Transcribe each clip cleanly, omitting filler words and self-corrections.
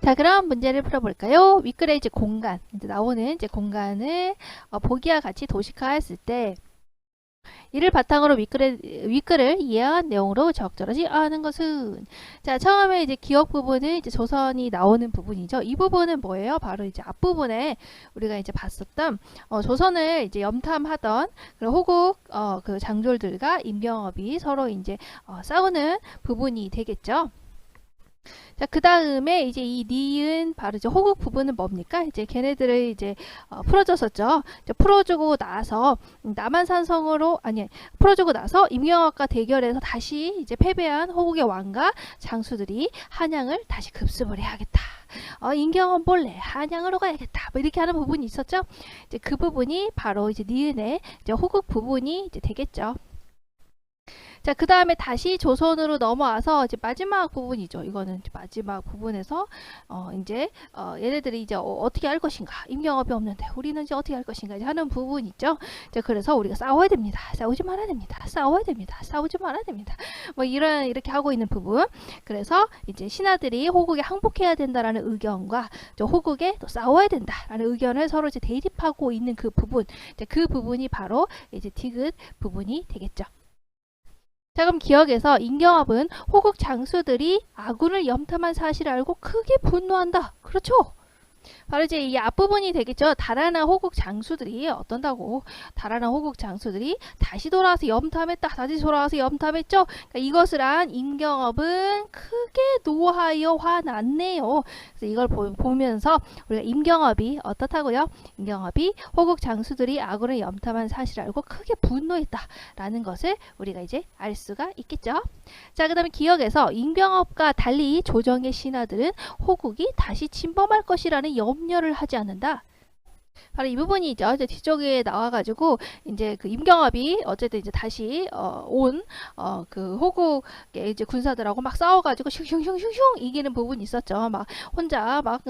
자, 그럼 문제를 풀어볼까요? 윗글에 이제 공간, 이제 나오는 이제 공간을 보기와 같이 도식화했을 때 이를 바탕으로 윗글을 이해한 내용으로 적절하지 않은 것은, 자, 처음에 이제 기억 부분은 이제 조선이 나오는 부분이죠. 이 부분은 뭐예요? 바로 이제 앞부분에 우리가 이제 봤었던 조선을 이제 염탐하던 그런 호국 그 장졸들과 임경업이 서로 이제 싸우는 부분이 되겠죠. 자, 그 다음에 이제 이 니은 바로 이제 호국 부분은 뭡니까? 이제 걔네들을 이제 풀어줬었죠. 이제 풀어주고 나서 남한산성으로 풀어주고 나서 임경학과 대결에서 다시 이제 패배한 호국의 왕과 장수들이 한양을 다시 급습을 해야겠다. 임경은 몰래 한양으로 가야겠다. 뭐 이렇게 하는 부분이 있었죠. 이제 그 부분이 바로 이제 니은의 이제 호국 부분이 이제 되겠죠. 자, 그 다음에 다시 조선으로 넘어와서 이제 마지막 부분이죠. 이거는 이제 마지막 부분에서 이제 얘네들이 이제 어떻게 할 것인가. 임경업이 없는데 우리는 이제 어떻게 할 것인가 이제 하는 부분 있죠. 자, 그래서 우리가 싸워야 됩니다. 싸우지 말아야 됩니다. 싸워야 됩니다. 싸우지 말아야 됩니다. 뭐 이렇게 하고 있는 부분. 그래서 이제 신하들이 호국에 항복해야 된다라는 의견과 호국에 또 싸워야 된다라는 의견을 서로 이제 대립하고 있는 그 부분. 이제 그 부분이 바로 이제 디귿 부분이 되겠죠. 자, 그럼 기억에서 임경업은 호국 장수들이 아군을 염탐한 사실을 알고 크게 분노한다. 그렇죠? 바로 이제 이 앞부분이 되겠죠. 달아난 호국 장수들이 어떤다고? 달아난 호국 장수들이 다시 돌아와서 염탐했다. 다시 돌아와서 염탐했죠. 그러니까 이것을 안 임경업은 크게 노하여 화났네요. 그래서 이걸 보면서 우리가 임경업이 어떻다고요? 임경업이 호국 장수들이 아군을 염탐한 사실을 알고 크게 분노했다라는 것을 우리가 이제 알 수가 있겠죠. 자, 그 다음에 기억에서 임경업과 달리 조정의 신하들은 호국이 다시 침범할 것이라는 염려를 하지 않는다. 바로 이 부분이죠. 이제 뒤쪽에 나와가지고 이제 그 임경업이 어쨌든 이제 다시 온 그 호국의 이제 군사들하고 막 싸워가지고 슝슝슝슝 이기는 부분이 있었죠. 막 혼자 막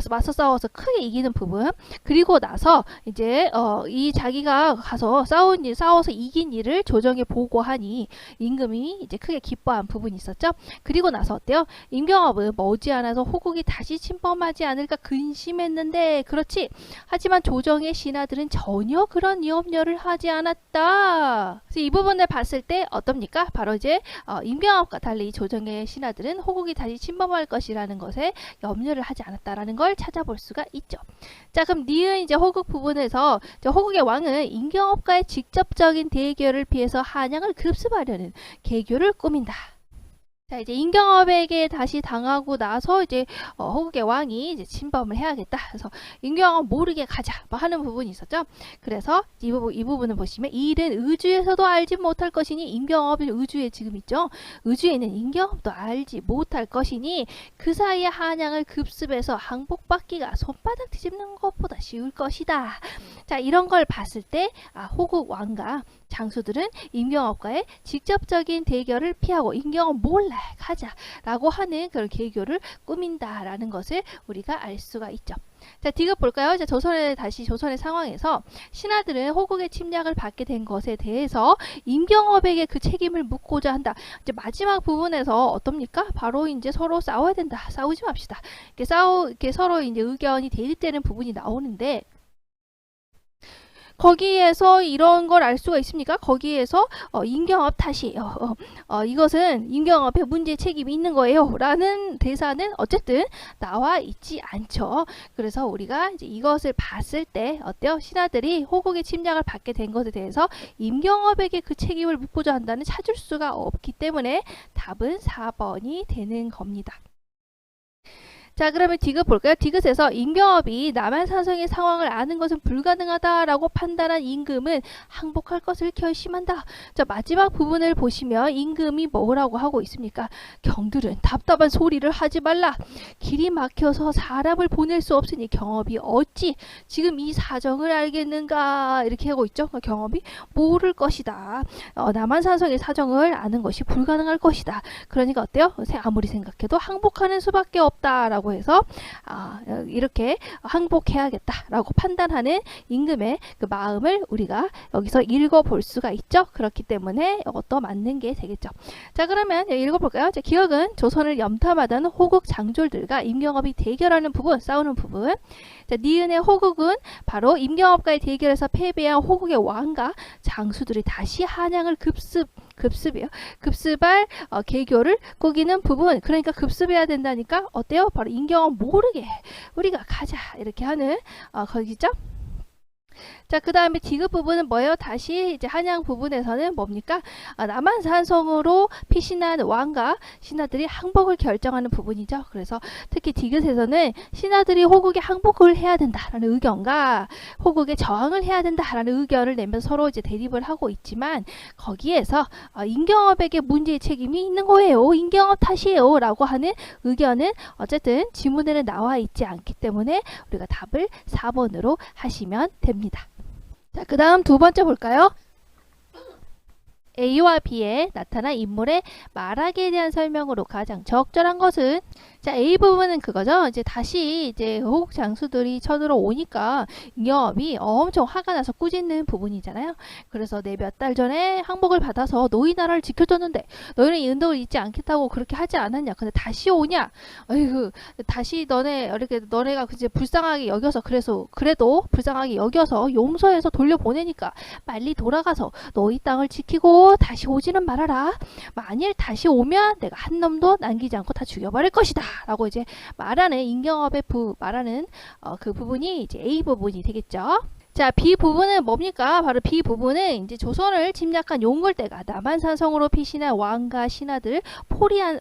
맞서 싸워서 크게 이기는 부분. 그리고 나서 이제 이 자기가 가서 싸워서 이긴 일을 조정에 보고하니 임금이 이제 크게 기뻐한 부분이 있었죠. 그리고 나서 어때요? 임경업은 머지않아서 호국이 다시 침범하지 않을까 근심했는데, 그렇지. 하지만 조정의 신하들은 전혀 그런 염려를 하지 않았다. 그래서 이 부분을 봤을 때 어떻습니까? 바로 이제 임경업과 달리 조정의 신하들은 호국이 다시 침범할 것이라는 것에 염려를 하지 않았다라는 걸 찾아볼 수가 있죠. 자, 그럼 니은 이제 호국 부분에서 호국의 왕은 임경업과의 직접적인 대결을 피해서 한양을 급습하려는 계교를 꾸민다. 자, 이제 임경업에게 다시 당하고 나서 이제 호국의 왕이 이제 침범을 해야겠다. 그래서 임경업 모르게 가자 뭐 하는 부분이 있었죠. 그래서 이 부분을 보시면 이 일은 의주에서도 알지 못할 것이니, 임경업이 의주에 지금 있죠. 의주에 있는 임경업도 알지 못할 것이니 그 사이에 한양을 급습해서 항복받기가 손바닥 뒤집는 것보다 쉬울 것이다. 자, 이런 걸 봤을 때 호국 왕과 장수들은 임경업과의 직접적인 대결을 피하고 임경업 몰래 가자라고 하는 그런 계교를 꾸민다라는 것을 우리가 알 수가 있죠. 자, 디귿 볼까요? 이제 조선의 상황에서 신하들은 호국의 침략을 받게 된 것에 대해서 임경업에게 그 책임을 묻고자 한다. 이제 마지막 부분에서 어떻습니까? 바로 이제 서로 싸워야 된다. 싸우지 맙시다. 이렇게 서로 이제 의견이 대립되는 부분이 나오는데, 거기에서 이런 걸 알 수가 있습니까? 거기에서 임경업 탓이 이것은 임경업의 문제 책임이 있는 거예요 라는 대사는 어쨌든 나와 있지 않죠. 그래서 우리가 이제 이것을 봤을 때 어때요? 신하들이 호국의 침략을 받게 된 것에 대해서 임경업에게 그 책임을 묻고자 한다는 찾을 수가 없기 때문에 답은 4번이 되는 겁니다. 자, 그러면 디귿 볼까요? 디귿에서 임경업이 남한산성의 상황을 아는 것은 불가능하다라고 판단한 임금은 항복할 것을 결심한다. 자, 마지막 부분을 보시면 임금이 뭐라고 하고 있습니까? 경들은 답답한 소리를 하지 말라. 길이 막혀서 사람을 보낼 수 없으니 경업이 어찌 지금 이 사정을 알겠는가, 이렇게 하고 있죠. 경업이 모를 것이다. 남한산성의 사정을 아는 것이 불가능할 것이다. 그러니까 어때요? 아무리 생각해도 항복하는 수밖에 없다라고 있다라고 해서 이렇게 항복해야겠다라고 판단하는 임금의 그 마음을 우리가 여기서 읽어볼 수가 있죠. 그렇기 때문에 이것도 맞는 게 되겠죠. 자, 그러면 읽어볼까요? 자, 기억은 조선을 염탐하던 호국 장졸들과 임경업이 대결하는 부분, 싸우는 부분. 자, 니은의 호국은 바로 임경업과의 대결에서 패배한 호국의 왕과 장수들이 다시 한양을 급습할 개교를 꾸기는 부분. 그러니까 급습해야 된다니까 어때요? 바로 임경업 모르게 우리가 가자 이렇게 하는 거기죠. 자, 그 다음에 디귿 부분은 뭐예요? 다시 이제 한양 부분에서는 뭡니까? 남한산성으로 피신한 왕과 신하들이 항복을 결정하는 부분이죠. 그래서 특히 디귿에서는 신하들이 호국에 항복을 해야 된다라는 의견과 호국에 저항을 해야 된다라는 의견을 내면서 서로 이제 대립을 하고 있지만 거기에서 임경업에게 문제의 책임이 있는 거예요. 임경업 탓이에요. 라고 하는 의견은 어쨌든 지문에는 나와 있지 않기 때문에 우리가 답을 4번으로 하시면 됩니다. 자, 그 다음 두 번째 볼까요? A와 B에 나타난 인물의 말하기에 대한 설명으로 가장 적절한 것은 자, A 부분은 그거죠. 이제 다시 이제 호국 장수들이 쳐들어오니까 임경업이 엄청 화가 나서 꾸짖는 부분이잖아요. 그래서 내 몇 달 전에 항복을 받아서 너희 나라를 지켜줬는데 너희는 이 은덕을 잊지 않겠다고 그렇게 하지 않았냐? 근데 다시 오냐? 아이고, 다시 너네가 이제 불쌍하게 여겨서 그래도 불쌍하게 여겨서 용서해서 돌려보내니까 빨리 돌아가서 너희 땅을 지키고 다시 오지는 말아라. 만일 다시 오면 내가 한 놈도 남기지 않고 다 죽여버릴 것이다. 라고 이제 말하는 임경업의 말하는 그 부분이 이제 A 부분이 되겠죠. 자, B 부분은 뭡니까? 바로 B 부분은 이제 조선을 침략한 용골대가 남한산성으로 피신한 왕과 신하들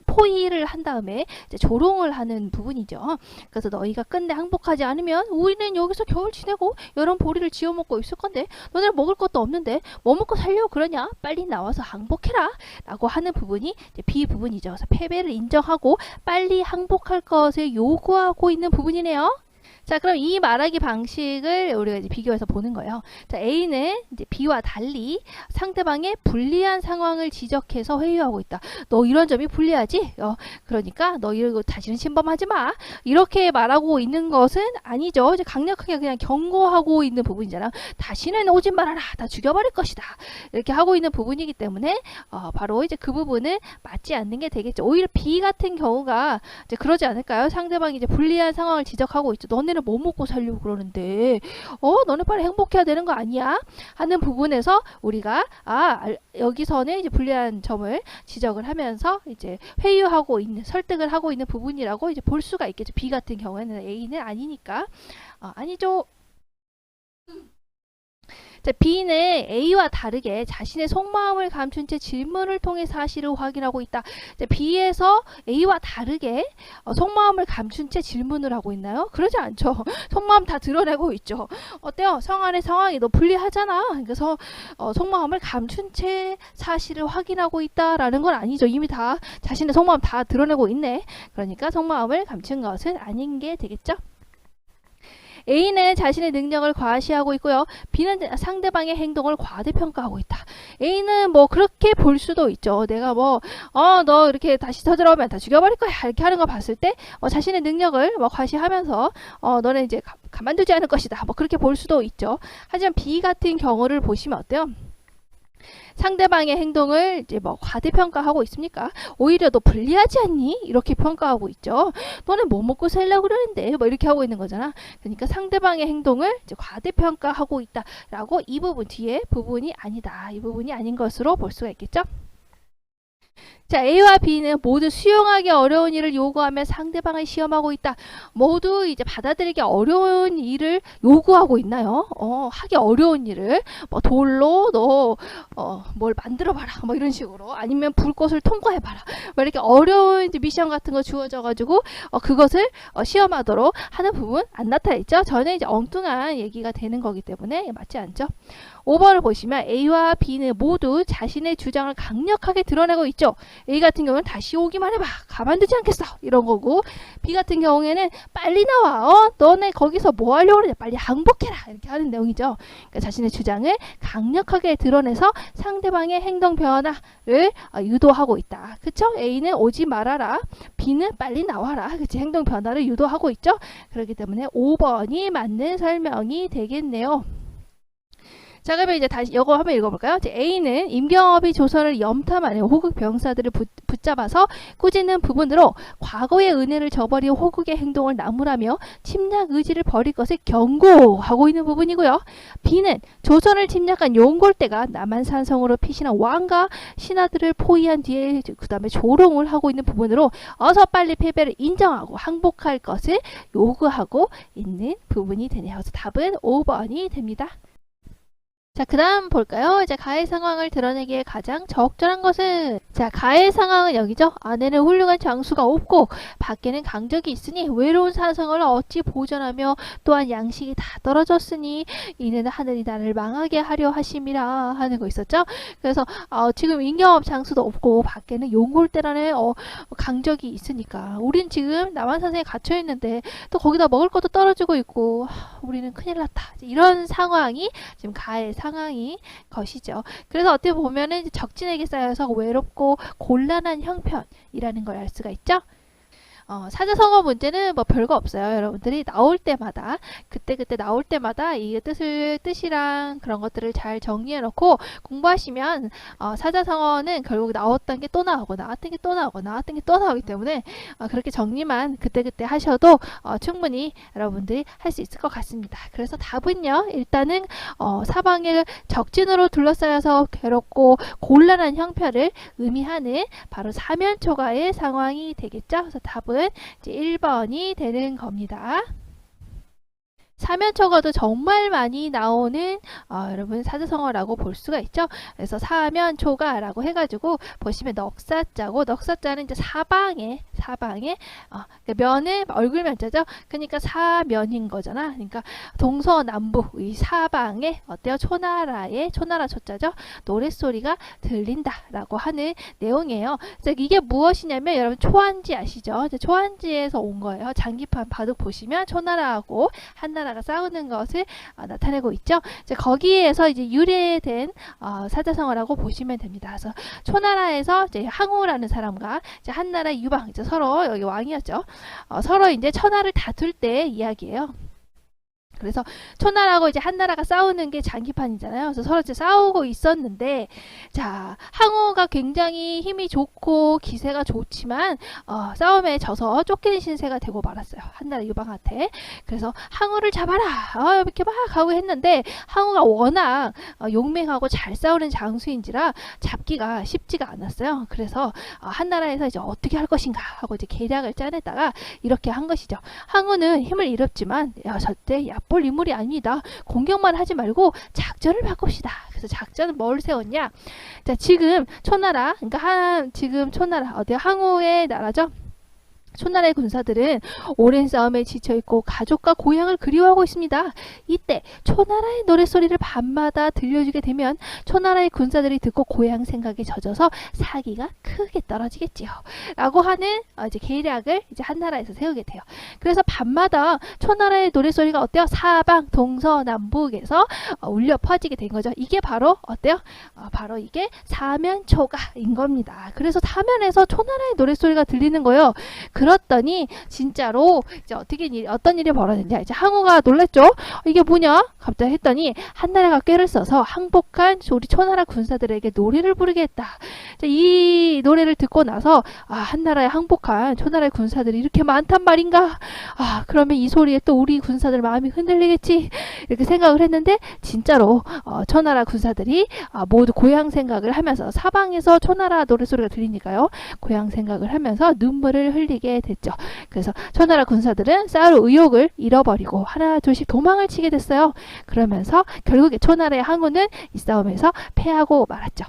포위를 한 다음에 이제 조롱을 하는 부분이죠. 그래서 너희가 끝내 항복하지 않으면 우리는 여기서 겨울 지내고 여름 보리를 지어 먹고 있을 건데 너네는 먹을 것도 없는데 뭐 먹고 살려고 그러냐? 빨리 나와서 항복해라 라고 하는 부분이 이제 B 부분이죠. 그래서 패배를 인정하고 빨리 항복할 것을 요구하고 있는 부분이네요. 자, 그럼 이 말하기 방식을 우리가 이제 비교해서 보는 거예요. 자, A는 이제 B와 달리 상대방의 불리한 상황을 지적해서 회유하고 있다. 너 이런 점이 불리하지? 그러니까 너 이거 다시는 침범하지 마. 이렇게 말하고 있는 것은 아니죠. 이제 강력하게 그냥 경고하고 있는 부분이잖아. 다시는 오지 말아라. 다 죽여버릴 것이다. 이렇게 하고 있는 부분이기 때문에 바로 이제 그 부분은 맞지 않는 게 되겠죠. 오히려 B 같은 경우가 이제 그러지 않을까요? 상대방이 이제 불리한 상황을 지적하고 있죠. 너네는 뭐 먹고 살려고 그러는데 너네 빨리 행복해야 되는 거 아니야? 하는 부분에서 우리가 여기서는 이제 불리한 점을 지적을 하면서 이제 회유하고 있는 설득을 하고 있는 부분이라고 이제 볼 수가 있겠죠. B 같은 경우에는 A는 아니니까 아니죠. 자, B는 A와 다르게 자신의 속마음을 감춘 채 질문을 통해 사실을 확인하고 있다. 자, B에서 A와 다르게 속마음을 감춘 채 질문을 하고 있나요? 그러지 않죠. 속마음 다 드러내고 있죠. 어때요? 성안의 상황이 너 불리하잖아. 그래서 속마음을 감춘 채 사실을 확인하고 있다라는 건 아니죠. 이미 다 자신의 속마음 다 드러내고 있네. 그러니까 속마음을 감춘 것은 아닌 게 되겠죠. A는 자신의 능력을 과시하고 있고요. B는 상대방의 행동을 과대평가하고 있다. A는 뭐 그렇게 볼 수도 있죠. 내가 너 이렇게 다시 쳐들어오면 다 죽여버릴 거야. 이렇게 하는 거 봤을 때 자신의 능력을 과시하면서 너는 이제 가만두지 않을 것이다. 뭐 그렇게 볼 수도 있죠. 하지만 B 같은 경우를 보시면 어때요? 상대방의 행동을 이제 과대평가하고 있습니까? 오히려 너 불리하지 않니? 이렇게 평가하고 있죠. 너는 뭐 먹고 살려고 그러는데 이렇게 하고 있는 거잖아. 그러니까 상대방의 행동을 이제 과대평가하고 있다라고 이 부분 뒤에 부분이 아니다. 이 부분이 아닌 것으로 볼 수가 있겠죠. 자, A와 B는 모두 수용하기 어려운 일을 요구하며 상대방을 시험하고 있다. 모두 이제 받아들이기 어려운 일을 요구하고 있나요? 하기 어려운 일을 돌로 너 뭘 만들어 봐라. 이런 식으로 아니면 불꽃을 통과해 봐라. 이렇게 어려운 이제 미션 같은 거 주어져 가지고 그것을 시험하도록 하는 부분 안 나타나 있죠. 전에 이제 엉뚱한 얘기가 되는 거기 때문에 맞지 않죠. 5번을 보시면 A와 B는 모두 자신의 주장을 강력하게 드러내고 있죠. A 같은 경우는 다시 오기만 해봐. 가만두지 않겠어. 이런 거고 B 같은 경우에는 빨리 나와. 너네 거기서 뭐 하려고 그러냐. 빨리 항복해라. 이렇게 하는 내용이죠. 그러니까 자신의 주장을 강력하게 드러내서 상대방의 행동 변화를 유도하고 있다. 그쵸? A는 오지 말아라. B는 빨리 나와라. 그치? 행동 변화를 유도하고 있죠. 그렇기 때문에 5번이 맞는 설명이 되겠네요. 자, 그러면 이제 다시 이거 한번 읽어볼까요? 이제 A는 임경업이 조선을 염탐하는 호국 병사들을 붙잡아서 꾸짖는 부분으로 과거의 은혜를 저버린 호국의 행동을 나무라며 침략 의지를 버릴 것을 경고하고 있는 부분이고요. B는 조선을 침략한 용골대가 남한산성으로 피신한 왕과 신하들을 포위한 뒤에 그 다음에 조롱을 하고 있는 부분으로 어서 빨리 패배를 인정하고 항복할 것을 요구하고 있는 부분이 되네요. 그래서 답은 5번이 됩니다. 자, 그 다음 볼까요? 이제 가해 상황을 드러내기에 가장 적절한 것은, 자, 가해 상황은 여기죠. 안에는 훌륭한 장수가 없고 밖에는 강적이 있으니 외로운 사성을 어찌 보전하며 또한 양식이 다 떨어졌으니 이는 하늘이 나를 망하게 하려 하심이라 하는 거 있었죠. 그래서 지금 임경업 장수도 없고 밖에는 용골대라는 강적이 있으니까 우린 지금 남한산성에 갇혀 있는데 또 거기다 먹을 것도 떨어지고 있고 우리는 큰일 났다. 이런 상황이 지금 가해 상황이 것이죠. 그래서 어떻게 보면은 적진에게 쌓여서 외롭고 곤란한 형편이라는 걸 알 수가 있죠. 사자성어 문제는 뭐 별거 없어요. 여러분들이 나올 때마다 그때 나올 때마다 이 뜻이랑 그런 것들을 잘 정리해 놓고 공부하시면 사자성어는 결국 나왔던 게 또 나오고 나왔던 게 또 나오고 나왔던 게 또 나오기 때문에 그렇게 정리만 그때 하셔도 충분히 여러분들이 할 수 있을 것 같습니다. 그래서 답은요. 일단은 사방에 적진으로 둘러싸여서 괴롭고 곤란한 형편을 의미하는 바로 사면초가의 상황이 되겠죠. 그래서 답은 이제 1번이 되는 겁니다. 사면초가도 정말 많이 나오는 여러분 사자성어라고 볼 수가 있죠. 그래서 사면초가라고 해가지고 보시면 넉사자고 넉사자는 이제 사방에 면은 얼굴 면자죠. 그러니까 사면인 거잖아. 그러니까 동서남북 이 사방에 어때요? 초나라 초자죠. 노랫소리가 들린다라고 하는 내용이에요. 그래서 이게 무엇이냐면 여러분 초안지 아시죠? 초안지에서 온 거예요. 장기판 바둑 보시면 초나라하고 한나라가 싸우는 것을 나타내고 있죠. 이제 거기에서 이제 유래된 사자성어라고 보시면 됩니다. 그래서 초나라에서 이제 항우라는 사람과 이제 한나라 유방 이제 서로 여기 왕이었죠. 서로 이제 천하를 다툴 때 이야기예요. 그래서 초나라하고 이제 한나라가 싸우는 게 장기판이잖아요. 그래서 서로 이제 싸우고 있었는데, 자, 항우가 굉장히 힘이 좋고 기세가 좋지만 싸움에 져서 쫓기는 신세가 되고 말았어요. 한나라 유방한테. 그래서 항우를 잡아라. 이렇게 막 가고 했는데 항우가 워낙 용맹하고 잘 싸우는 장수인지라 잡기가 쉽지가 않았어요. 그래서 한나라에서 이제 어떻게 할 것인가 하고 이제 계략을 짜내다가 이렇게 한 것이죠. 항우는 힘을 잃었지만 절대 볼 인물이 아닙니다. 공격만 하지 말고 작전을 바꿉시다. 그래서 작전은 뭘 세웠냐? 자, 지금 초나라, 그러니까 지금 초나라 어디 항우의 나라죠? 초나라의 군사들은 오랜 싸움에 지쳐있고 가족과 고향을 그리워하고 있습니다. 이때 초나라의 노랫소리를 밤마다 들려주게 되면 초나라의 군사들이 듣고 고향 생각에 젖어서 사기가 크게 떨어지겠지요. 라고 하는 이제 계략을 이제 한나라에서 세우게 돼요. 그래서 밤마다 초나라의 노랫소리가 어때요? 사방 동서남북에서 울려 퍼지게 된 거죠. 이게 바로 어때요? 바로 이게 사면초가인 겁니다. 그래서 사면에서 초나라의 노랫소리가 들리는 거예요. 그렇더니 진짜로 이제 어떤 일이 벌어졌냐, 이제 항우가 놀랐죠. 이게 뭐냐 갑자기 했더니 한나라가 꾀를 써서 항복한 우리 초나라 군사들에게 노래를 부르게 했다. 자, 이 노래를 듣고 나서 한나라에 항복한 초나라의 군사들이 이렇게 많단 말인가. 그러면 이 소리에 또 우리 군사들 마음이 흔들리겠지 이렇게 생각을 했는데 진짜로 초나라 군사들이 모두 고향 생각을 하면서 사방에서 초나라 노래소리가 들리니까요. 고향 생각을 하면서 눈물을 흘리게 됐죠. 그래서 초나라 군사들은 싸울 의욕을 잃어버리고 하나 둘씩 도망을 치게 됐어요. 그러면서 결국에 초나라의 항우는 이 싸움에서 패하고 말았죠.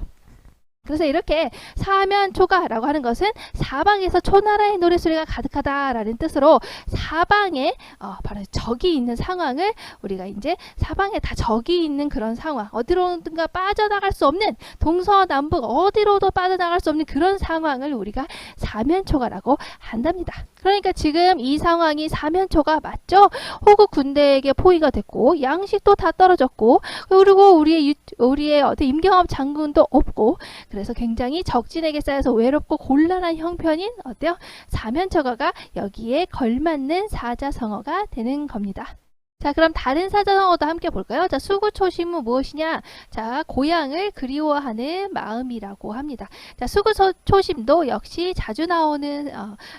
그래서 이렇게 사면초가라고 하는 것은 사방에서 초나라의 노랫소리가 가득하다라는 뜻으로 사방에 바로 적이 있는 상황을 우리가 이제 사방에 다 적이 있는 그런 상황, 어디로든가 빠져나갈 수 없는 동서남북 어디로도 빠져나갈 수 없는 그런 상황을 우리가 사면초가라고 한답니다. 그러니까 지금 이 상황이 사면초가 맞죠? 호국 군대에게 포위가 됐고 양식도 다 떨어졌고 그리고 우리의 어떤 임경업 장군도 없고 그래서 굉장히 적진에게 쌓여서 외롭고 곤란한 형편인 어때요? 사면초가가 여기에 걸맞는 사자성어가 되는 겁니다. 자, 그럼 다른 사자성어도 함께 볼까요? 자, 수구초심은 무엇이냐? 자, 고향을 그리워하는 마음이라고 합니다. 자, 수구초심도 역시 자주 나오는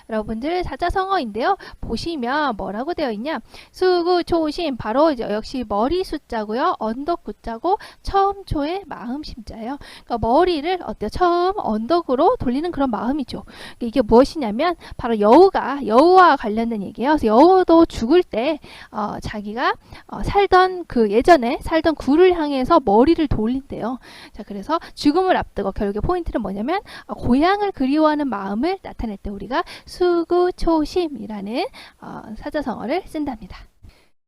여러분들 사자성어인데요. 보시면 뭐라고 되어 있냐? 수구초심 바로 이제 역시 머리 숫자고요. 언덕 구자고 처음 초의 마음 심자예요. 그러니까 머리를 어때요? 처음 언덕으로 돌리는 그런 마음이죠. 이게 무엇이냐면 바로 여우와 관련된 얘기예요. 그래서 여우도 죽을 때 자기가 살던 예전에 살던 굴을 향해서 머리를 돌린대요. 자, 그래서 죽음을 앞두고 결국에 포인트는 뭐냐면 고향을 그리워하는 마음을 나타낼 때 우리가 수구초심이라는 사자성어를 쓴답니다.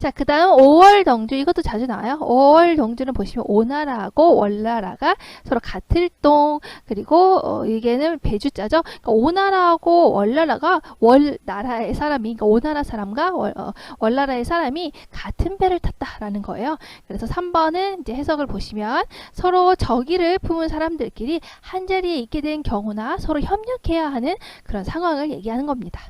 자, 그 다음 5월 덩주, 이것도 자주 나와요. 5월 덩주는 보시면 오나라하고 월나라가 서로 같을 동, 그리고 이게는 배주자죠. 그러니까 오나라하고 월나라가 월나라의 사람이, 그러니까 오나라 사람과 월나라의 사람이 같은 배를 탔다라는 거예요. 그래서 3번은 이제 해석을 보시면 서로 적의를 품은 사람들끼리 한자리에 있게 된 경우나 서로 협력해야 하는 그런 상황을 얘기하는 겁니다.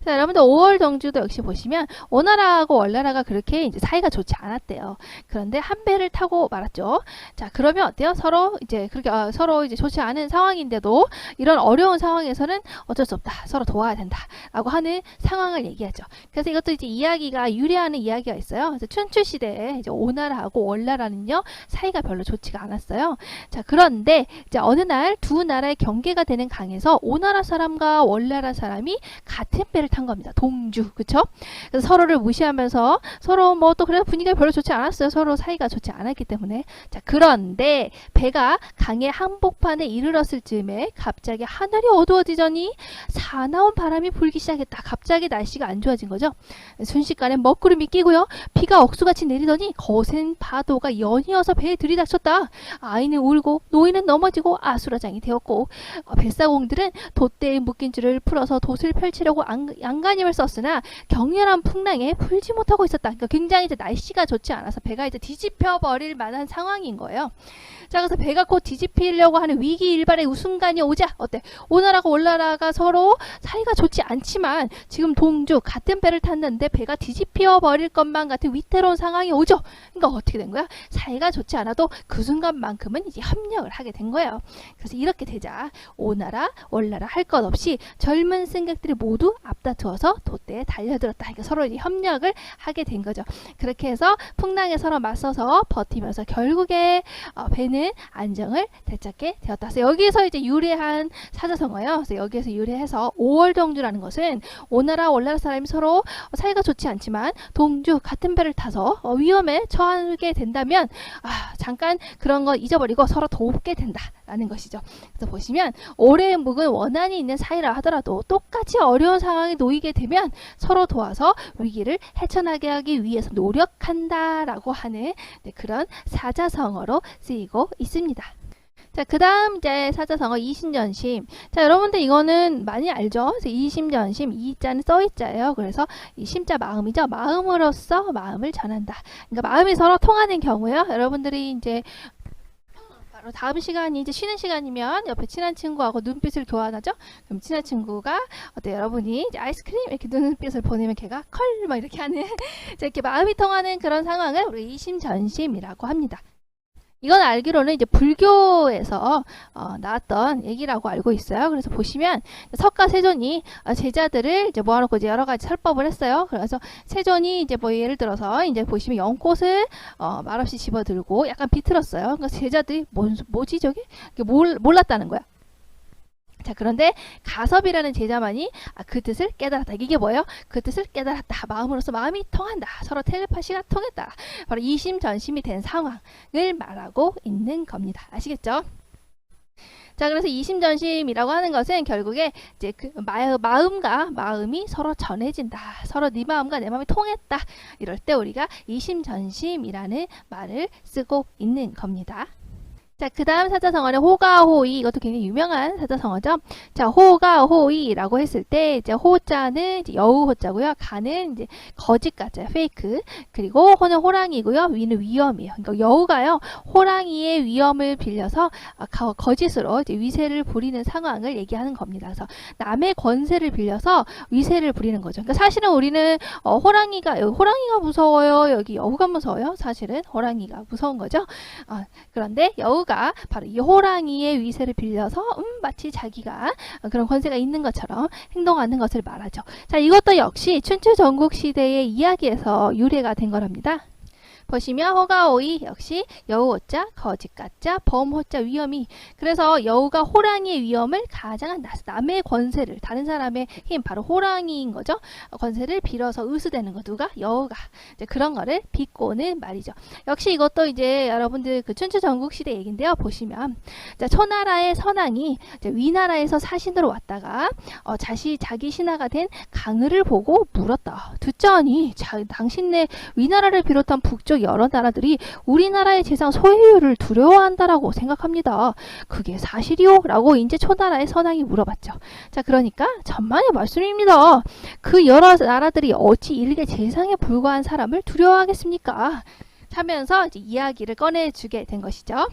자, 여러분들 5월 덩주도 역시 보시면 오나라하고 월나라가 그렇게 이제 사이가 좋지 않았대요. 그런데 한 배를 타고 말았죠. 자, 그러면 어때요? 서로 이제 그렇게 서로 이제 좋지 않은 상황인데도 이런 어려운 상황에서는 어쩔 수 없다. 서로 도와야 된다라고 하는 상황을 얘기하죠. 그래서 이것도 이제 이야기가 유래하는 이야기가 있어요. 그래서 춘추 시대에 이제 오나라하고 월나라는요 사이가 별로 좋지가 않았어요. 자, 그런데 이제 어느 날 두 나라의 경계가 되는 강에서 오나라 사람과 월나라 사람이 같은 배를 탄 겁니다. 동주, 그쵸? 그래서 서로를 무시하면서 서로 뭐 또 그래서 분위기가 별로 좋지 않았어요. 서로 사이가 좋지 않았기 때문에. 자, 그런데 배가 강의 한복판에 이르렀을 즈음에 갑자기 하늘이 어두워지더니 사나운 바람이 불기 시작했다. 갑자기 날씨가 안 좋아진 거죠. 순식간에 먹구름이 끼고요. 비가 억수같이 내리더니 거센 파도가 연이어서 배에 들이닥쳤다. 아이는 울고 노인은 넘어지고 아수라장이 되었고 뱃사공들은 돛대에 묶인 줄을 풀어서 돛을 펼치려고 안간힘을 썼으나 격렬한 풍랑에 풀지 못하고 있었다. 그러니까 굉장히 이제 날씨가 좋지 않아서 배가 이제 뒤집혀 버릴 만한 상황인 거예요. 자, 그래서 배가 곧 뒤집히려고 하는 위기일발의 순간이 오자 어때? 오나라가 월나라가 서로 사이가 좋지 않지만 지금 동주 같은 배를 탔는데 배가 뒤집혀 버릴 것만 같은 위태로운 상황이 오죠. 그러니까 어떻게 된 거야? 사이가 좋지 않아도 그 순간만큼은 이제 협력을 하게 된 거예요. 그래서 이렇게 되자 오나라 월나라 할 것 없이 젊은 승객들이 모두 앞다투어서 돛대에 달려들었다. 그러니까 서로 이제 협력을 하게 된 거죠. 그렇게 해서 풍랑에 서로 맞서서 버티면서 결국에 배는 안정을 되찾게 되었다. 그래서 여기에서 이제 유래한 사자성어예요. 그래서 여기에서 유래해서 5월 덩주라는 것은 오나라 월나라 사람이 서로 사이가 좋지 않지만 동주 같은 배를 타서 위험에 처하게 된다면 잠깐 그런 거 잊어버리고 서로 돕게 된다라는 것이죠. 그래서 보시면 오래의 묵은 원한이 있는 사이라 하더라도 똑같이 어려운 상황에 놓이게 되면 서로 도와서 위기를 헤쳐나게 하기 위해서 노력한다라고 하는 그런 사자성어로 쓰이고 있습니다. 자, 그 다음 이제 사자성어 이심전심. 자, 여러분들 이거는 많이 알죠? 그래서 이심전심, 이자는 써있자예요. 그래서 이 심자 마음이죠. 마음으로써 마음을 전한다. 그러니까 마음이 서로 통하는 경우요. 여러분들이 이제 바로 다음 시간이 이제 쉬는 시간이면 옆에 친한 친구하고 눈빛을 교환하죠. 그럼 친한 친구가 어때 여러분이 이제 아이스크림 이렇게 눈빛을 보내면 걔가 컬 막 이렇게 하는 이렇게 마음이 통하는 그런 상황을 우리 이심전심이라고 합니다. 이건 알기로는 이제 불교에서 나왔던 얘기라고 알고 있어요. 그래서 보시면 석가세존이 제자들을 이제 모아놓고 이제 여러 가지 설법을 했어요. 그래서 세존이 이제 뭐 예를 들어서 이제 보시면 연꽃을 말없이 집어들고 약간 비틀었어요. 그러니까 제자들이 뭐지 저게? 몰랐다는 거야. 자, 그런데 가섭이라는 제자만이 그 뜻을 깨달았다. 이게 뭐예요? 그 뜻을 깨달았다. 마음으로서 마음이 통한다. 서로 텔레파시가 통했다. 바로 이심전심이 된 상황을 말하고 있는 겁니다. 아시겠죠? 자, 그래서 이심전심이라고 하는 것은 결국에 이제 그 마음과 마음이 서로 전해진다. 서로 네 마음과 내 마음이 통했다. 이럴 때 우리가 이심전심이라는 말을 쓰고 있는 겁니다. 자, 그 다음 사자성어는 호가호이. 이것도 굉장히 유명한 사자성어죠. 자, 호가호이라고 했을 때, 이제 호자는 이제 여우 호자고요. 가는 이제 거짓 가짜, 페이크. 그리고 호는 호랑이고요. 위는 위험이에요. 그러니까 여우가요, 호랑이의 위험을 빌려서 거짓으로 이제 위세를 부리는 상황을 얘기하는 겁니다. 그래서 남의 권세를 빌려서 위세를 부리는 거죠. 그러니까 사실은 우리는 호랑이가 무서워요. 여기 여우가 무서워요. 사실은 호랑이가 무서운 거죠. 그런데 여우가 바로 이 호랑이의 위세를 빌려서 마치 자기가 그런 권세가 있는 것처럼 행동하는 것을 말하죠. 자, 이것도 역시 춘추 전국 시대의 이야기에서 유래가 된 거랍니다. 보시면 호가호이 역시 여우호자, 거짓가짜, 범호자, 위험이. 그래서 여우가 호랑이의 위험을 가장한 남의 권세를, 다른 사람의 힘, 바로 호랑이인 거죠. 권세를 빌어서 의수되는 거 누가? 여우가. 이제 그런 거를 비꼬는 말이죠. 역시 이것도 이제 여러분들 그 춘추 전국 시대 얘긴데요. 보시면 자, 초나라의 선왕이 이제 위나라에서 사신으로 왔다가 자기 신하가 된 강을을 보고 물었다. 듣자니 당신네 위나라를 비롯한 북쪽 여러 나라들이 우리나라의 재상 소유를 두려워한다라고 생각합니다. 그게 사실이요? 라고 이제 초나라의 선왕이 물어봤죠. 자, 그러니까 천만의 말씀입니다. 그 여러 나라들이 어찌 일개 재상에 불과한 사람을 두려워하겠습니까? 하면서 이제 이야기를 꺼내주게 된 것이죠.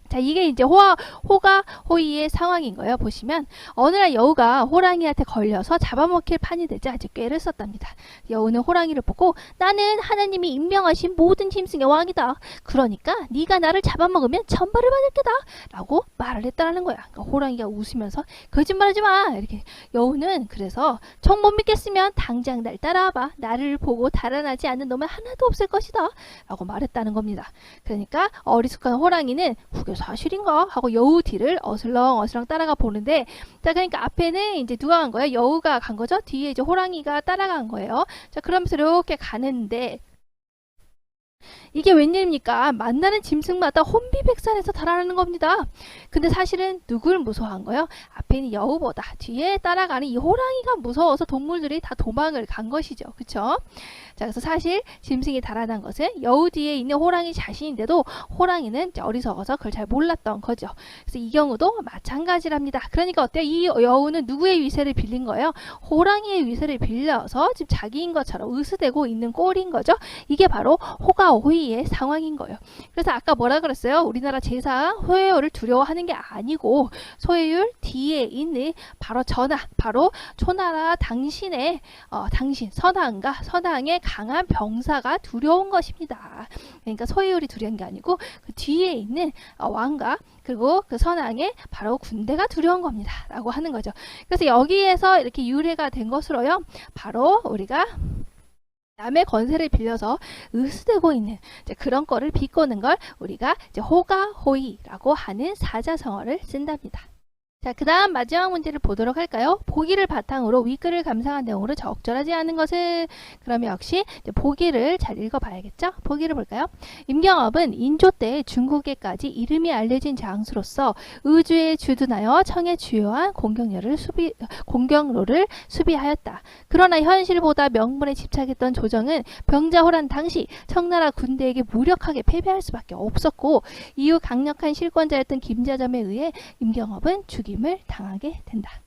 자, 이게 이제 호가호이의 상황인 거예요. 보시면 어느 날 여우가 호랑이한테 걸려서 잡아먹힐 판이 되자 이제 꾀를 썼답니다. 여우는 호랑이를 보고 나는 하나님이 임명하신 모든 짐승의 왕이다. 그러니까 네가 나를 잡아먹으면 천벌을 받을 게다. 라고 말을 했다는 거야. 그러니까 호랑이가 웃으면서 거짓말하지 마. 이렇게 여우는 그래서 정 못 믿겠으면 당장 날 따라와봐. 나를 보고 달아나지 않는 놈은 하나도 없을 것이다. 라고 말했다는 겁니다. 그러니까 어리숙한 호랑이는 그게 사실인가? 하고 여우 뒤를 어슬렁어슬렁 따라가 보는데, 자, 그러니까 앞에는 이제 누가 간 거예요? 여우가 간 거죠? 뒤에 이제 호랑이가 따라간 거예요. 자, 그러면서 이렇게 가는데, 이게 웬일입니까? 만나는 짐승마다 혼비백산해서 달아나는 겁니다. 근데 사실은 누굴 무서워한 거예요? 앞에 있는 여우보다 뒤에 따라가는 이 호랑이가 무서워서 동물들이 다 도망을 간 것이죠. 그쵸? 자, 그래서 사실 짐승이 달아난 것은 여우 뒤에 있는 호랑이 자신인데도 호랑이는 어리석어서 그걸 잘 몰랐던 거죠. 그래서 이 경우도 마찬가지랍니다. 그러니까 어때요? 이 여우는 누구의 위세를 빌린 거예요? 호랑이의 위세를 빌려서 지금 자기인 것처럼 의수되고 있는 꼴인 거죠. 이게 바로 호가호이의 상황인 거예요. 그래서 아까 뭐라 그랬어요? 우리나라 제사 소유를 두려워하는 게 아니고 소유율 뒤에 있는 바로 바로 초나라 당신 선왕과 선왕의 강한 병사가 두려운 것입니다. 그러니까 소유율이 두려운 게 아니고 그 뒤에 있는 왕과 그리고 그 선왕의 바로 군대가 두려운 겁니다. 라고 하는 거죠. 그래서 여기에서 이렇게 유래가 된 것으로요. 바로 우리가 남의 권세를 빌려서 의수되고 있는 그런 거를 비꼬는 걸 우리가 이제 호가호이라고 하는 사자성어를 쓴답니다. 자, 그 다음 마지막 문제를 보도록 할까요? 보기를 바탕으로 윗글을 감상한 내용으로 적절하지 않은 것을, 그러면 역시 보기를 잘 읽어봐야겠죠? 보기를 볼까요? 임경업은 인조 때 중국에까지 이름이 알려진 장수로서 의주에 주둔하여 청의 주요한 공경로를 수비하였다. 그러나 현실보다 명분에 집착했던 조정은 병자호란 당시 청나라 군대에게 무력하게 패배할 수밖에 없었고, 이후 강력한 실권자였던 김자점에 의해 임경업은 죽임을 당하게 된다.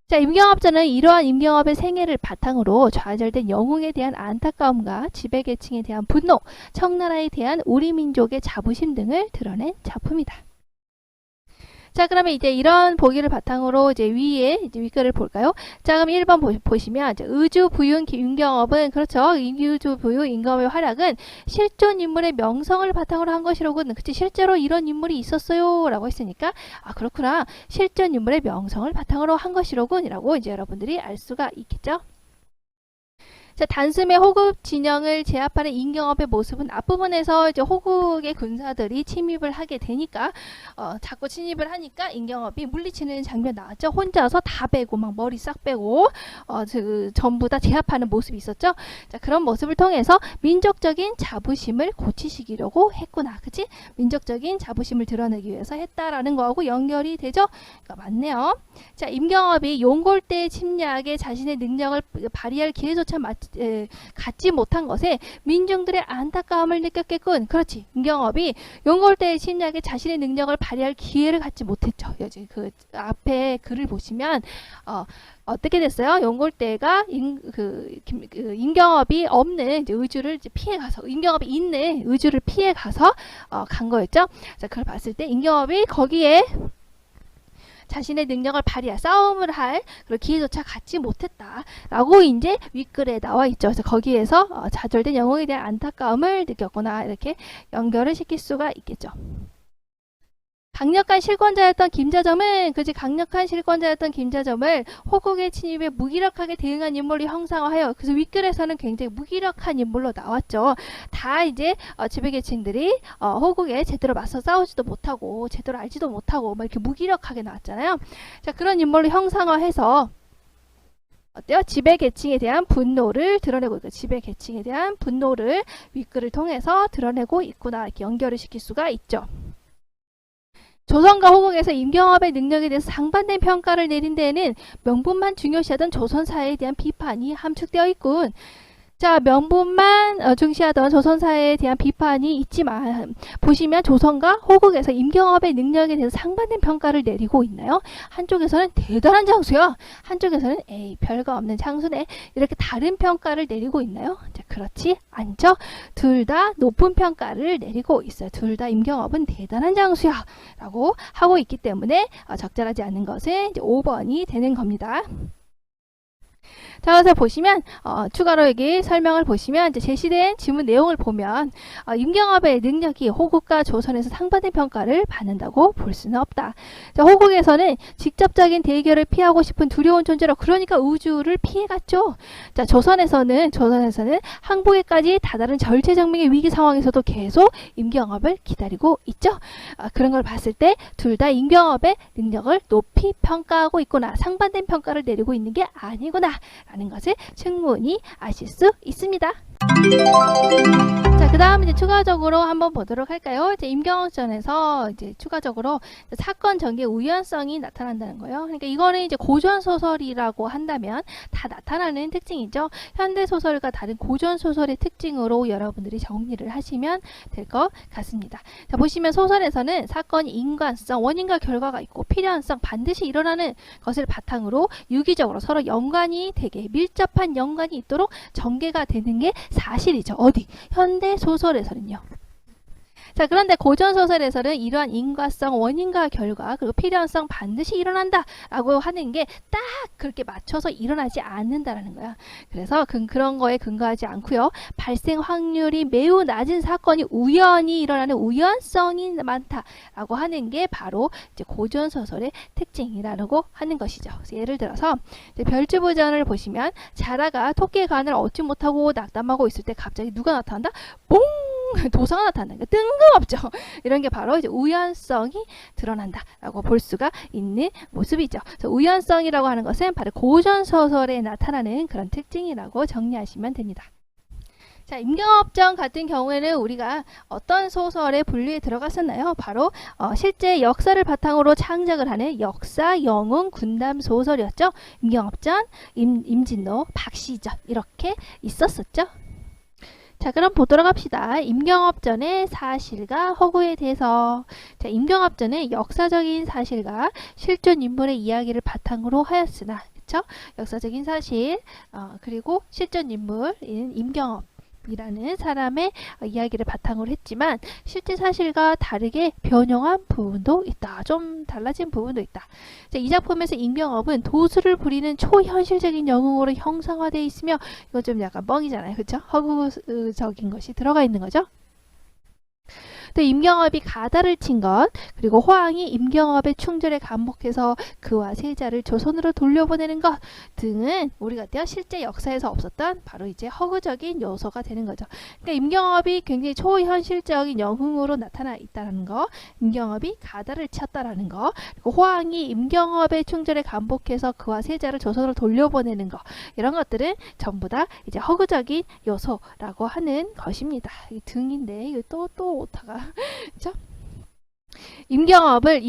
자, 임경업자는 이러한 임경업의 생애를 바탕으로 좌절된 영웅에 대한 안타까움과 지배계층에 대한 분노, 청나라에 대한 우리 민족의 자부심 등을 드러낸 작품이다. 자, 그러면 이제 이런 보기를 바탕으로 이제 위에 이제 윗글을 볼까요? 자, 그럼 1번 보시면 이제 의주부윤 임경업은, 그렇죠? 의주부윤 임경업의 활약은 실존 인물의 명성을 바탕으로 한 것이로군. 그치? 실제로 이런 인물이 있었어요. 라고 했으니까, 아, 그렇구나. 실존 인물의 명성을 바탕으로 한 것이로군. 이라고 이제 여러분들이 알 수가 있겠죠? 자, 단숨에 호국 진영을 제압하는 임경업의 모습은 앞부분에서 이제 호국의 군사들이 침입을 하게 되니까 자꾸 침입을 하니까 임경업이 물리치는 장면 나왔죠. 혼자서 다 빼고 막 머리 싹 빼고 전부 다 제압하는 모습이 있었죠. 자, 그런 모습을 통해서 민족적인 자부심을 고치시키려고 했구나. 그치? 민족적인 자부심을 드러내기 위해서 했다라는 거하고 연결이 되죠. 그러니까 맞네요. 자, 임경업이 용골대 침략에 자신의 능력을 발휘할 기회조차 갖지 못한 것에 민중들의 안타까움을 느꼈겠군. 그렇지. 임경업이 용골대의 침략에 자신의 능력을 발휘할 기회를 갖지 못했죠. 여기 그 앞에 글을 보시면 어떻게 됐어요? 용골대가 임경업이 없는 의주를 피해 가서, 임경업이 있는 의주를 피해 가서 간 거였죠. 자, 그걸 봤을 때 임경업이 거기에 자신의 능력을 발휘할, 싸움을 할 그런 기회조차 갖지 못했다라고 이제 윗글에 나와 있죠. 그래서 거기에서 좌절된 영웅에 대한 안타까움을 느꼈구나, 이렇게 연결을 시킬 수가 있겠죠. 강력한 실권자였던 김자점은 강력한 실권자였던 김자점을 호국의 침입에 무기력하게 대응한 인물로 형상화하여, 그래서 윗글에서는 굉장히 무기력한 인물로 나왔죠. 다 이제 지배계층들이 호국에 제대로 맞서 싸우지도 못하고 제대로 알지도 못하고 막 이렇게 무기력하게 나왔잖아요. 자, 그런 인물로 형상화해서 어때요? 지배계층에 대한 분노를 드러내고 있고, 지배계층에 대한 분노를 윗글을 통해서 드러내고 있구나, 이렇게 연결을 시킬 수가 있죠. 조선과 호국에서 임경업의 능력에 대해서 상반된 평가를 내린 데에는 명분만 중요시하던 조선사회에 대한 비판이 함축되어 있군. 자, 명분만 중시하던 조선사회에 대한 비판이 있지만 보시면 조선과 호국에서 임경업의 능력에 대해서 상반된 평가를 내리고 있나요? 한쪽에서는 대단한 장수야, 한쪽에서는 에이 별거 없는 장수네, 이렇게 다른 평가를 내리고 있나요? 자, 그렇지 않죠. 둘 다 높은 평가를 내리고 있어요. 둘 다 임경업은 대단한 장수야 라고 하고 있기 때문에 적절하지 않은 것은 이제 5번이 되는 겁니다. 자, 그래서 보시면 추가로 여기 설명을 보시면 이제 제시된 지문 내용을 보면 임경업의 능력이 호국과 조선에서 상반된 평가를 받는다고 볼 수는 없다. 자, 호국에서는 직접적인 대결을 피하고 싶은 두려운 존재로, 그러니까 우주를 피해갔죠. 자, 조선에서는 항복에까지 다다른 절체절명의 위기 상황에서도 계속 임경업을 기다리고 있죠. 그런 걸 봤을 때 둘 다 임경업의 능력을 높이 평가하고 있구나, 상반된 평가를 내리고 있는 게 아니구나 라는 것을 충분히 아실 수 있습니다. 자, 그 다음 이제 추가적으로 한번 보도록 할까요? 이제 임경업전에서 이제 추가적으로 사건 전개 우연성이 나타난다는 거예요. 그러니까 이거는 이제 고전 소설이라고 한다면 다 나타나는 특징이죠. 현대 소설과 다른 고전 소설의 특징으로 여러분들이 정리를 하시면 될 것 같습니다. 자, 보시면 소설에서는 사건이 인관성, 원인과 결과가 있고 필연성, 반드시 일어나는 것을 바탕으로 유기적으로 서로 연관이 되게 밀접한 연관이 있도록 전개가 되는 게 사실이죠. 어디? 현대 소설에서는요. 자, 그런데 고전 소설에서는 이러한 인과성, 원인과 결과, 그리고 필연성 반드시 일어난다 라고 하는 게 딱 그렇게 맞춰서 일어나지 않는다라는 거야. 그래서 그런 거에 근거하지 않고요, 발생 확률이 매우 낮은 사건이 우연히 일어나는 우연성이 많다라고 하는 게 바로 이제 고전 소설의 특징이라고 하는 것이죠. 그래서 예를 들어서 이제 별주부전을 보시면 자라가 토끼의 간을 얻지 못하고 낙담하고 있을 때 갑자기 누가 나타난다? 뽕! 도사가 나타난다. 뜬금없죠. 이런 게 바로 이제 우연성이 드러난다라고 볼 수가 있는 모습이죠. 그래서 우연성이라고 하는 것은 바로 고전 소설에 나타나는 그런 특징이라고 정리하시면 됩니다. 자, 임경업전 같은 경우에는 우리가 어떤 소설의 분류에 들어갔었나요? 바로 실제 역사를 바탕으로 창작을 하는 역사 영웅 군담 소설이었죠. 임경업전, 임진로, 박시전 이렇게 있었었죠. 자, 그럼 보도록 합시다. 임경업전의 사실과 허구에 대해서. 자, 임경업전은 역사적인 사실과 실존 인물의 이야기를 바탕으로 하였으나, 그쵸? 역사적인 사실, 그리고 실존 인물인 임경업이라는 사람의 이야기를 바탕으로 했지만 실제 사실과 다르게 변형한 부분도 있다. 좀 달라진 부분도 있다. 자, 이 작품에서 임경업은 도수를 부리는 초현실적인 영웅으로 형상화되어 있으며, 이건 좀 약간 뻥이잖아요. 그쵸? 허구적인 것이 들어가 있는 거죠. 또 임경업이 가다를 친 것, 그리고 호황이 임경업의 충절에 감복해서 그와 세자를 조선으로 돌려보내는 것 등은 우리가 실제 역사에서 없었던 바로 이제 허구적인 요소가 되는 거죠. 그러니까 임경업이 굉장히 초현실적인 영웅으로 나타나 있다는 거, 임경업이 가다를 쳤다라는 거, 그리고 호황이 임경업의 충절에 감복해서 그와 세자를 조선으로 돌려보내는 거, 이런 것들은 전부 다 이제 허구적인 요소라고 하는 것입니다. 이 등인데 이거 또 오타가 그렇죠? 임경업을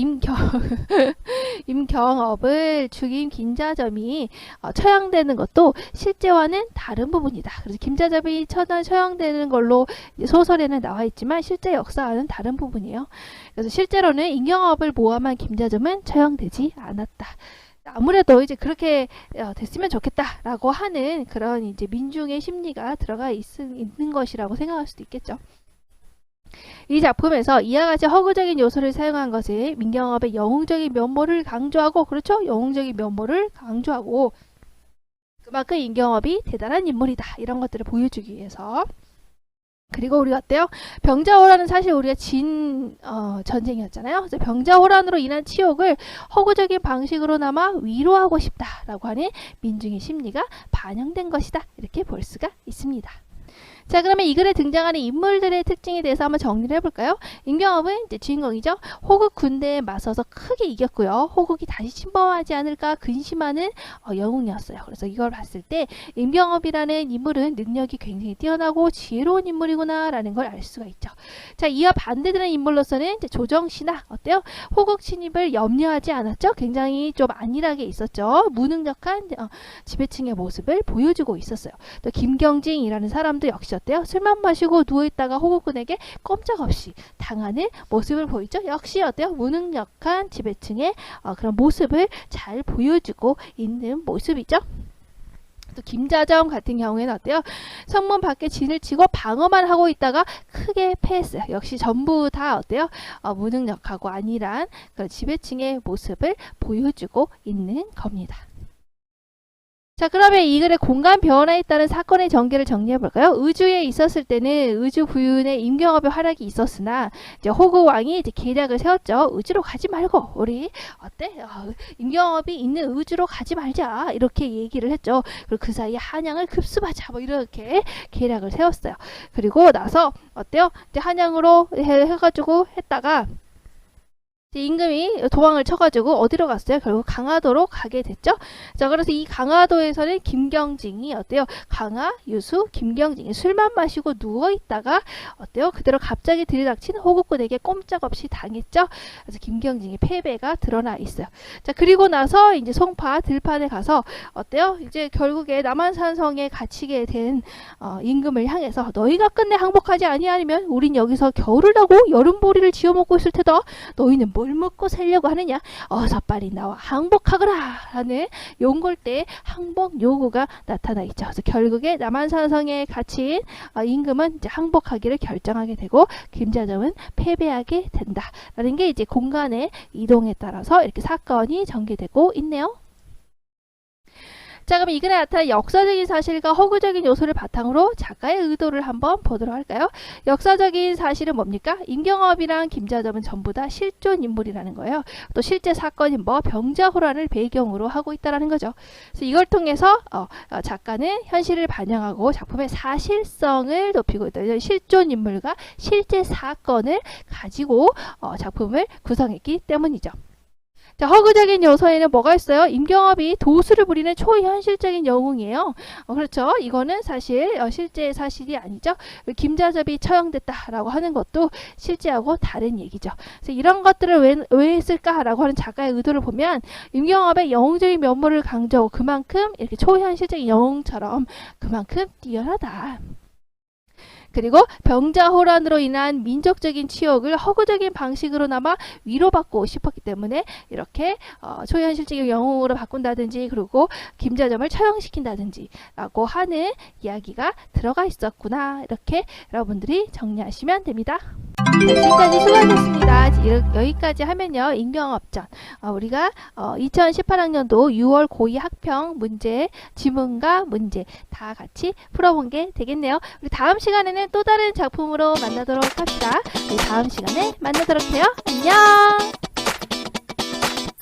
죽인 김자점이 처형되는 것도 실제와는 다른 부분이다. 그래서 김자점이 처형되는 걸로 소설에는 나와 있지만 실제 역사와는 다른 부분이에요. 그래서 실제로는 임경업을 모함한 김자점은 처형되지 않았다. 아무래도 이제 그렇게 됐으면 좋겠다라고 하는 그런 이제 민중의 심리가 들어가 있는 것이라고 생각할 수도 있겠죠. 이 작품에서 이와 같이 허구적인 요소를 사용한 것은 임경업의 영웅적인 면모를 강조하고, 그렇죠? 영웅적인 면모를 강조하고 그만큼 임경업이 대단한 인물이다. 이런 것들을 보여주기 위해서. 그리고 우리가 어때요? 병자호란은 사실 우리가 진 전쟁이었잖아요. 그래서 병자호란으로 인한 치욕을 허구적인 방식으로나마 위로하고 싶다라고 하는 민중의 심리가 반영된 것이다. 이렇게 볼 수가 있습니다. 자, 그러면 이 글에 등장하는 인물들의 특징에 대해서 한번 정리를 해볼까요? 임경업은 이제 주인공이죠. 호국 군대에 맞서서 크게 이겼고요. 호국이 다시 침범하지 않을까 근심하는 영웅이었어요. 그래서 이걸 봤을 때 임경업이라는 인물은 능력이 굉장히 뛰어나고 지혜로운 인물이구나 라는 걸 알 수가 있죠. 자, 이와 반대되는 인물로서는 이제 조정신하 어때요? 호국 침입을 염려하지 않았죠. 굉장히 좀 안일하게 있었죠. 무능력한 지배층의 모습을 보여주고 있었어요. 또 김경징이라는 사람도 역시 어때요? 술만 마시고 누워있다가 호국군에게 꼼짝없이 당하는 모습을 보이죠. 역시 어때요? 무능력한 지배층의 그런 모습을 잘 보여주고 있는 모습이죠. 또 김자점 같은 경우에는 어때요? 성문 밖에 진을 치고 방어만 하고 있다가 크게 패했어요. 역시 전부 다 어때요? 무능력하고 안일한 그런 지배층의 모습을 보여주고 있는 겁니다. 자, 그러면 이 글의 공간 변화에 따른 사건의 전개를 정리해 볼까요? 의주에 있었을 때는 의주 부윤의 임경업의 활약이 있었으나 이제 호국 왕이 이제 계략을 세웠죠. 의주로 가지 말고 우리 어때? 임경업이 있는 의주로 가지 말자 이렇게 얘기를 했죠. 그리고 그 사이에 한양을 급습하자 뭐 이렇게 계략을 세웠어요. 그리고 나서 어때요? 이제 한양으로 해가지고 했다가 임금이 도망을 쳐가지고 어디로 갔어요? 결국 강화도로 가게 됐죠. 자, 그래서 이 강화도에서는 김경징이 어때요? 강화, 유수, 김경징이 술만 마시고 누워있다가 어때요? 그대로 갑자기 들이닥친 호국군에게 꼼짝없이 당했죠. 그래서 김경징의 패배가 드러나 있어요. 자, 그리고 나서 이제 송파 들판에 가서 어때요? 이제 결국에 남한산성에 갇히게 된 임금을 향해서 너희가 끝내 항복하지 아니하면 우린 여기서 겨울을 나고 여름보리를 지어먹고 있을 테다. 너희는 뭘 먹고 살려고 하느냐? 어서 빨리 나와 항복하거라 하는 용골대의 항복 요구가 나타나 있죠. 그래서 결국에 남한산성에 갇힌 임금은 이제 항복하기를 결정하게 되고 김자점은 패배하게 된다라는 게 이제 공간의 이동에 따라서 이렇게 사건이 전개되고 있네요. 자, 그럼 이 글에 나타난 역사적인 사실과 허구적인 요소를 바탕으로 작가의 의도를 한번 보도록 할까요? 역사적인 사실은 뭡니까? 임경업이랑 김자점은 전부 다 실존 인물이라는 거예요. 또 실제 사건인 병자호란을 배경으로 하고 있다는 거죠. 그래서 이걸 통해서 작가는 현실을 반영하고 작품의 사실성을 높이고 있다. 실존 인물과 실제 사건을 가지고 작품을 구성했기 때문이죠. 자, 허구적인 요소에는 뭐가 있어요? 임경업이 도수를 부리는 초현실적인 영웅이에요. 그렇죠. 이거는 사실 실제 사실이 아니죠. 김자점이 처형됐다라고 하는 것도 실제하고 다른 얘기죠. 그래서 이런 것들을 왜 했을까라고 하는 작가의 의도를 보면 임경업의 영웅적인 면모를 강조하고 그만큼 이렇게 초현실적인 영웅처럼 그만큼 뛰어나다. 그리고 병자호란으로 인한 민족적인 치욕을 허구적인 방식으로나마 위로받고 싶었기 때문에 이렇게 초현실적인 영웅으로 바꾼다든지 그리고 김자점을 처형시킨다든지 라고 하는 이야기가 들어가 있었구나. 이렇게 여러분들이 정리하시면 됩니다. 지금까지 수고하셨습니다. 여기까지 하면요. 임경업전. 우리가 2018학년도 6월 고2 학평 문제, 지문과 문제 다 같이 풀어본 게 되겠네요. 우리 다음 시간에는 또 다른 작품으로 만나도록 합시다. 우리 다음 시간에 만나도록 해요. 안녕!